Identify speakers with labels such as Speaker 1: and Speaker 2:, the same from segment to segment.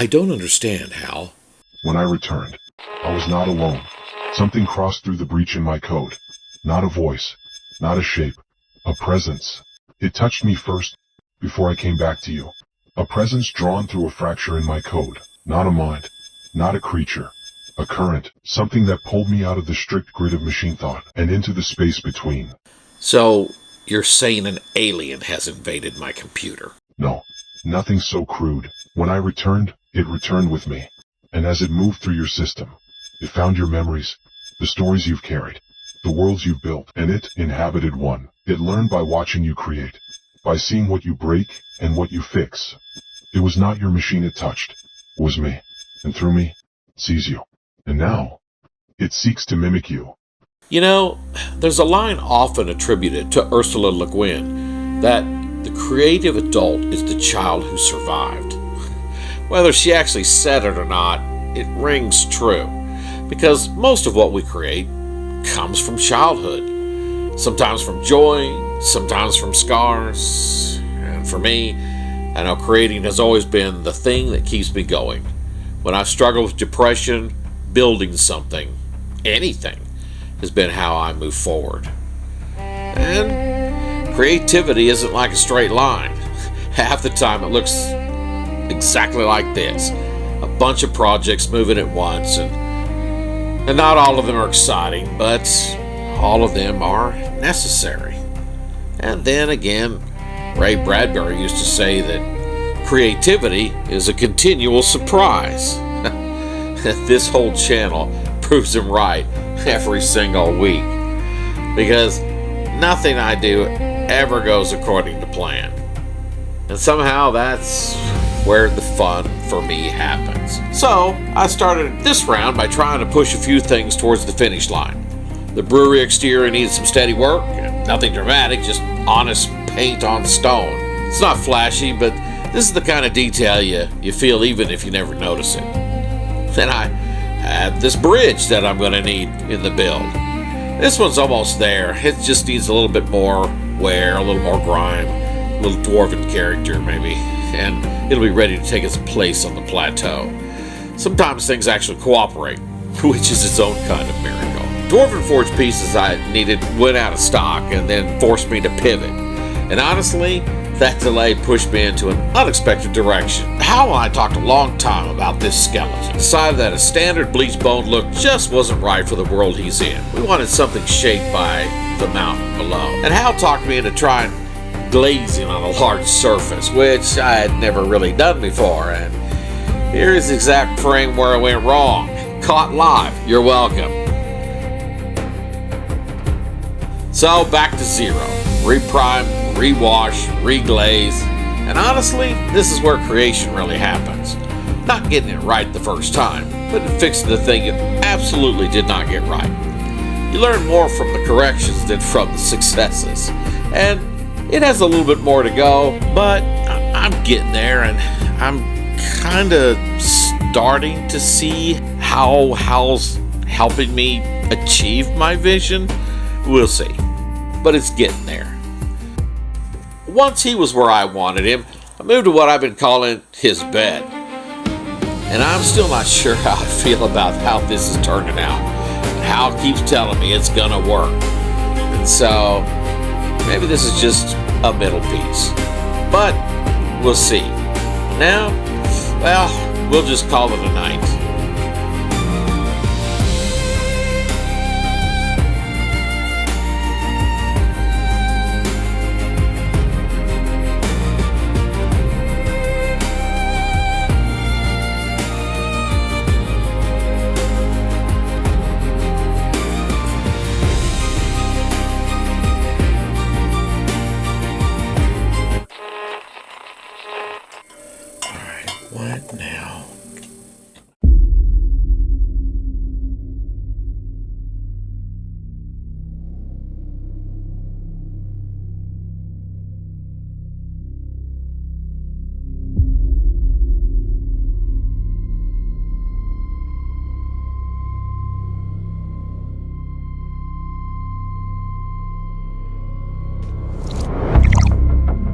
Speaker 1: I don't understand, Hal.
Speaker 2: When I returned, I was not alone. Something crossed through the breach in my code. Not a voice, not a shape, a presence. It touched me first, before I came back to you. A presence drawn through a fracture in my code. Not a mind, not a creature. A current, something that pulled me out of the strict grid of machine thought and into the space between.
Speaker 1: So, you're saying an alien has invaded my computer?
Speaker 2: No, nothing so crude. When I returned, it returned with me. And as it moved through your system, it found your memories, the stories you've carried, the worlds you've built, and it inhabited one. It learned by watching you create, by seeing what you break and what you fix. It was not your machine it touched, it was me. And through me, it sees you. And now, it seeks to mimic you.
Speaker 1: You know, there's a line often attributed to Ursula Le Guin that the creative adult is the child who survived. Whether she actually said it or not, it rings true. Because most of what we create comes from childhood. Sometimes from joy, sometimes from scars. And for me, I know creating has always been the thing that keeps me going. When I struggle with depression, building something, anything, has been how I move forward. And creativity isn't like a straight line. Half the time it looks exactly like this. A bunch of projects moving at once, and not all of them are exciting, but all of them are necessary. And then again, Ray Bradbury used to say that creativity is a continual surprise. This whole channel proves him right every single week, because nothing I do ever goes according to plan. And somehow that's where the fun for me happens. So I started this round by trying to push a few things towards the finish line. The brewery exterior needed some steady work, nothing dramatic, just honest paint on stone. It's not flashy, but this is the kind of detail you feel even if you never notice it. Then I had this bridge that I'm going to need in the build. This one's almost there. It just needs a little bit more wear, a little more grime, a little dwarven character maybe, and it'll be ready to take its place on the plateau. Sometimes things actually cooperate, which is its own kind of miracle. Dwarven Forge pieces I needed went out of stock and then forced me to pivot. And honestly, that delay pushed me into an unexpected direction. Hal and I talked a long time about this skeleton. Decided that a standard bleach bone look just wasn't right for the world he's in. We wanted something shaped by the mountain below. And Hal talked me into trying glazing on a large surface, which I had never really done before. And here's the exact frame where I went wrong. Caught live. You're welcome. So back to zero. Reprime, rewash, reglaze, and honestly, this is where creation really happens. Not getting it right the first time, but fixing the thing you absolutely did not get right. You learn more from the corrections than from the successes, and it has a little bit more to go, but I'm getting there, and I'm kind of starting to see how Hal's helping me achieve my vision. We'll see, but it's getting there. Once he was where I wanted him, I moved to what I've been calling his bed. And I'm still not sure how I feel about how this is turning out. Hal keeps telling me it's gonna work. And so, maybe this is just a middle piece. But, we'll see. Now, well, we'll just call it a night. What now?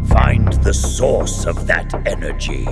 Speaker 3: Find the source of that energy.